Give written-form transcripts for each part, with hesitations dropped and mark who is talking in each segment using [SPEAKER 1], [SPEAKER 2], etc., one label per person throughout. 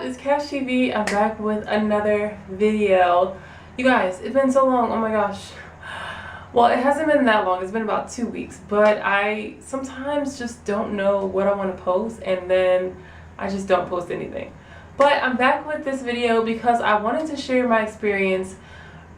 [SPEAKER 1] It's Cash TV. I'm back with another video. You guys, it's been so long. Oh my gosh. Well, it hasn't been that long. It's been about 2 weeks, but I sometimes just don't know what I want to post, and then I just don't post anything. But I'm back with this video because I wanted to share my experience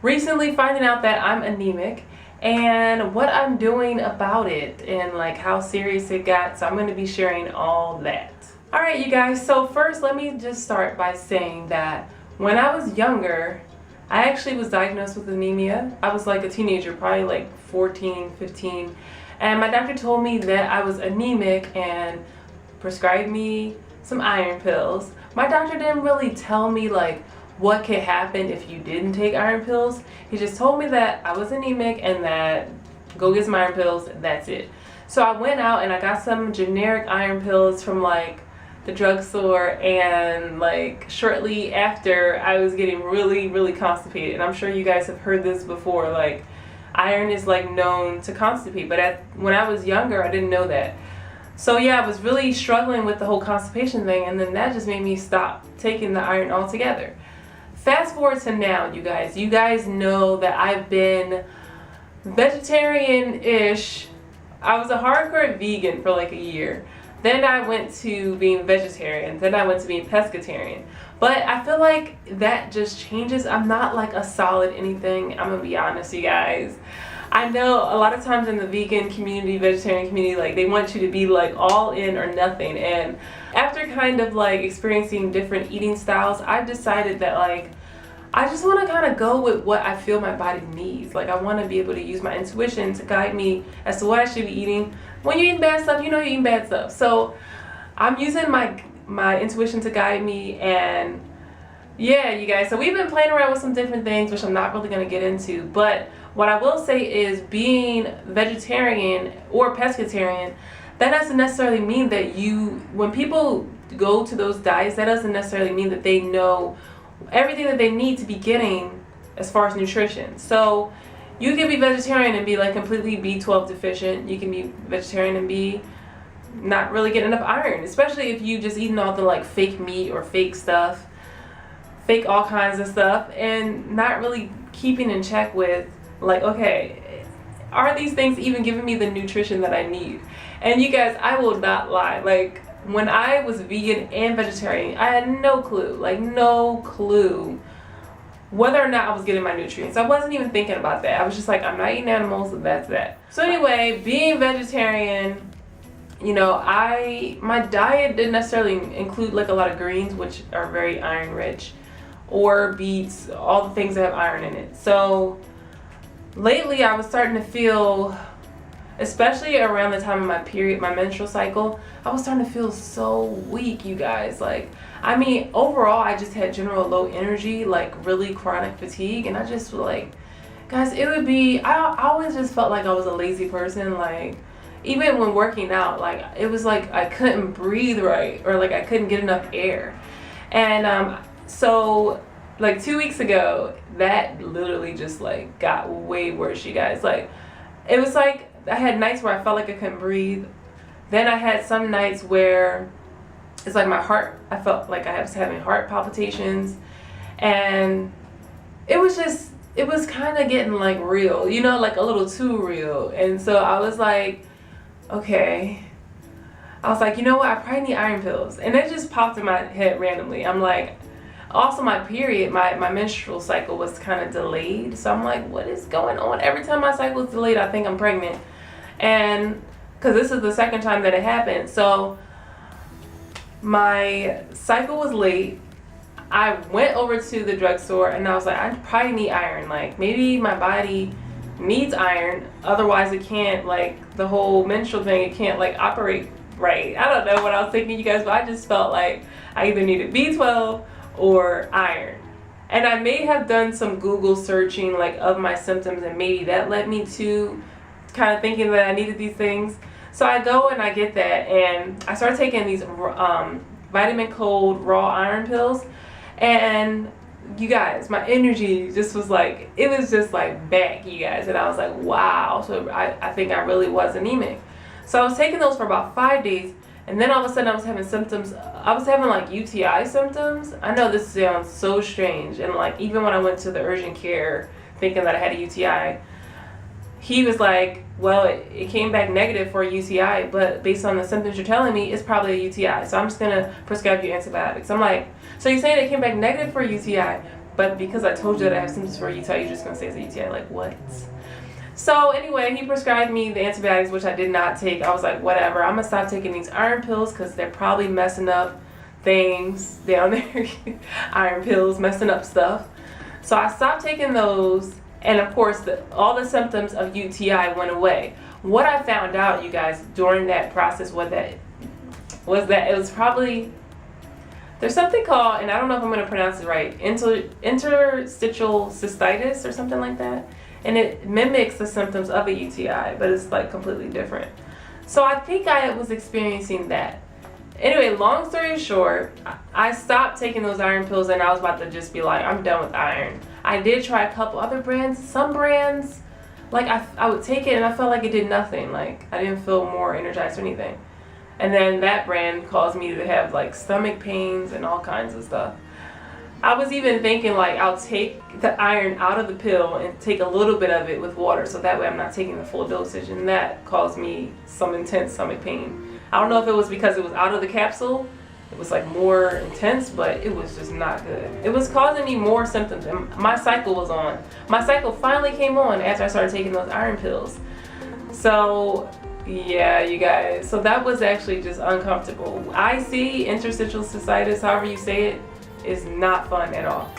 [SPEAKER 1] recently finding out that I'm anemic and what I'm doing about it and like how serious it got. So I'm going to be sharing all that. Alright you guys, so first let me just start by saying that when I was younger, I actually was diagnosed with anemia. I was like a teenager, probably like 14, 15, and my doctor told me that I was anemic and prescribed me some iron pills. My doctor didn't really tell me like what could happen if you didn't take iron pills. He just told me that I was anemic and that go get some iron pills, that's it. So I went out and I got some generic iron pills from like the drugstore, and like shortly after I was getting really constipated. And I'm sure you guys have heard this before, like iron is like known to constipate, but when I was younger I didn't know that. So yeah, I was really struggling with the whole constipation thing, and then that just made me stop taking the iron altogether. Fast forward to now, you guys know that I've been vegetarian-ish. I was a hardcore vegan for like a year. Then I went to being vegetarian. Then I went to being pescatarian. But I feel like that just changes. I'm not like a solid anything. I'm gonna be honest, you guys. I know a lot of times in the vegan community, vegetarian community, like they want you to be like all in or nothing. And after kind of like experiencing different eating styles, I've decided that like I just want to kind of go with what I feel my body needs. Like I want to be able to use my intuition to guide me as to what I should be eating. When you're eating bad stuff, you know you're eating bad stuff. So I'm using my intuition to guide me, and yeah, you guys. So we've been playing around with some different things, which I'm not really going to get into. But what I will say is being vegetarian or pescatarian, that doesn't necessarily mean that when people go to those diets, that doesn't necessarily mean that they know everything that they need to be getting as far as nutrition. So you can be vegetarian and be like completely B12 deficient. You can be vegetarian and be not really getting enough iron, especially if you just eating all the like fake meat or fake stuff, fake all kinds of stuff, and not really keeping in check with like, okay, are these things even giving me the nutrition that I need? And you guys, I will not lie, like when I was vegan and vegetarian, I had no clue, like no clue whether or not I was getting my nutrients. I wasn't even thinking about that. I was just like, I'm not eating animals, and that's that. So anyway, being vegetarian, you know, my diet didn't necessarily include like a lot of greens, which are very iron rich, or beets, all the things that have iron in it. So lately I was starting to feel, especially around the time of my period, my menstrual cycle, I was starting to feel so weak, you guys. Like, I mean, overall, I just had general low energy, like really chronic fatigue, and I just feel like, guys, it would be, I always just felt like I was a lazy person, like, even when working out, like, it was like I couldn't breathe right, or like I couldn't get enough air. And so, like 2 weeks ago, that literally just like got way worse, you guys. Like, it was like, I had nights where I felt like I couldn't breathe. Then I had some nights where it's like my heart, I felt like I was having heart palpitations, and it was kind of getting like real, you know, like a little too real. And so I was like, okay, I was like, you know what, I probably need iron pills. And it just popped in my head randomly. I'm like, also my period, my menstrual cycle was kind of delayed. So I'm like, what is going on? Every time my cycle is delayed, I think I'm pregnant. And because this is the second time that it happened. So my cycle was late. I went over to the drugstore and I was like, I probably need iron. Like maybe my body needs iron, otherwise it can't, like the whole menstrual thing, it can't like operate right. I don't know what I was thinking, you guys, but I just felt like I either needed B12 or iron. And I may have done some Google searching like of my symptoms, and maybe that led me to kind of thinking that I needed these things. So I go and I get that, and I start taking these vitamin cold raw iron pills, and you guys, my energy just was like, it was just like back, you guys. And I was like, wow. So I think I really was anemic. So I was taking those for about 5 days, And then all of a sudden I was having symptoms. I was having like UTI symptoms. I know this sounds so strange. And like even when I went to the urgent care thinking that I had a UTI, he was like, well, it came back negative for a UTI, but based on the symptoms you're telling me, it's probably a UTI. So I'm just going to prescribe you antibiotics. I'm like, so you're saying it came back negative for a UTI, but because I told you that I have symptoms for a UTI, you're just going to say it's a UTI? Like, what? So anyway, he prescribed me the antibiotics, which I did not take. I was like, whatever, I'm going to stop taking these iron pills because they're probably messing up things down there. Iron pills, messing up stuff. So I stopped taking those. And of course, all the symptoms of UTI went away. What I found out, you guys, during that process was that it was probably, there's something called, and I don't know if I'm going to pronounce it right, Interstitial Cystitis or something like that. And it mimics the symptoms of a UTI, but it's like completely different. So I think I was experiencing that. Anyway, long story short, I stopped taking those iron pills and I was about to just be like, I'm done with iron. I did try a couple other brands. Some brands, like I would take it and I felt like it did nothing. Like I didn't feel more energized or anything. And then that brand caused me to have like stomach pains and all kinds of stuff. I was even thinking like I'll take the iron out of the pill and take a little bit of it with water so that way I'm not taking the full dosage, and that caused me some intense stomach pain. I don't know if it was because it was out of the capsule, it was like more intense, but it was just not good. It was causing me more symptoms and my cycle was on. My cycle finally came on after I started taking those iron pills. So yeah, you guys, so that was actually just uncomfortable. I see interstitial cystitis, however you say it, is not fun at all.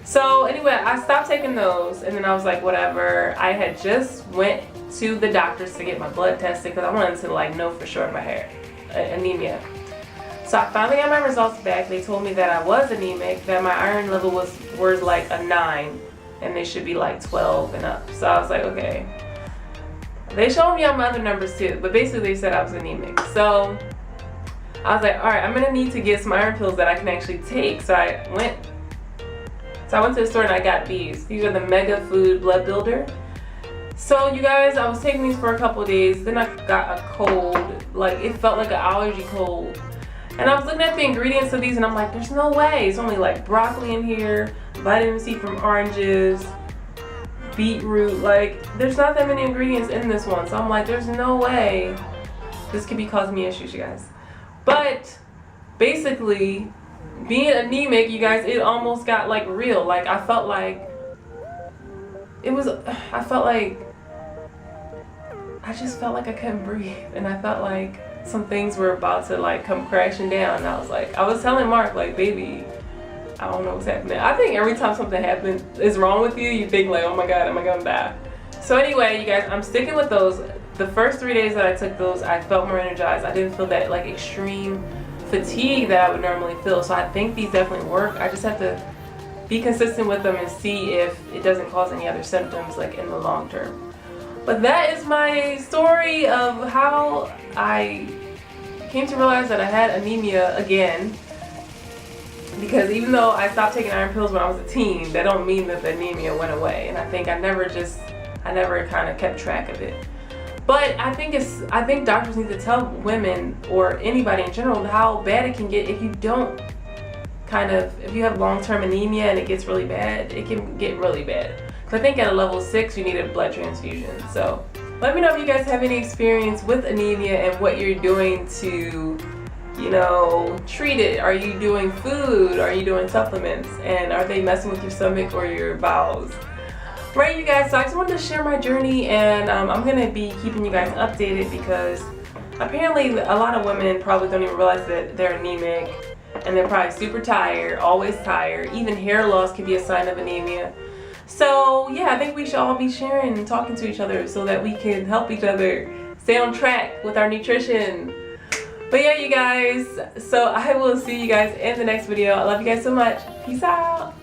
[SPEAKER 1] So anyway, I stopped taking those and then I was like, whatever. I had just went to the doctors to get my blood tested because I wanted to like know for sure my anemia. So I finally got my results back. They told me that I was anemic, that my iron level was like a 9 and they should be like 12 and up. So I was like, okay. They showed me all my other numbers too, but basically they said I was anemic. So I was like, all right, I'm gonna need to get some iron pills that I can actually take. So I went to the store and I got these. These are the Mega Food Blood Builder. So you guys, I was taking these for a couple of days. Then I got a cold. Like it felt like an allergy cold. And I was looking at the ingredients of these and I'm like, there's no way. It's only like broccoli in here, vitamin C from oranges, beetroot. Like there's not that many ingredients in this one. So I'm like, there's no way this could be causing me issues, you guys. But basically, being anemic, you guys, it almost got like real. Like I felt like I just felt like I couldn't breathe, and I felt like some things were about to like come crashing down. And I was telling Mark, like, baby, I don't know what's happening. I think every time something happens is wrong with you, you think like, oh my God, am I gonna die? So anyway, you guys, I'm sticking with those. The first 3 days that I took those, I felt more energized. I didn't feel that like extreme fatigue that I would normally feel. So I think these definitely work. I just have to be consistent with them and see if it doesn't cause any other symptoms like in the long term. But that is my story of how I came to realize that I had anemia again. Because even though I stopped taking iron pills when I was a teen, that don't mean that the anemia went away. And I think I never kind of kept track of it. But I think doctors need to tell women or anybody in general how bad it can get if you don't if you have long-term anemia and it gets really bad. It can get really bad. Because I think at a level 6 you need a blood transfusion. So let me know if you guys have any experience with anemia and what you're doing to, you know, treat it. Are you doing food? Are you doing supplements? And are they messing with your stomach or your bowels? Right, you guys, so I just wanted to share my journey, and I'm going to be keeping you guys updated because apparently a lot of women probably don't even realize that they're anemic, and they're probably super tired, always tired. Even hair loss can be a sign of anemia. So yeah, I think we should all be sharing and talking to each other so that we can help each other stay on track with our nutrition. But yeah, you guys, so I will see you guys in the next video. I love you guys so much. Peace out.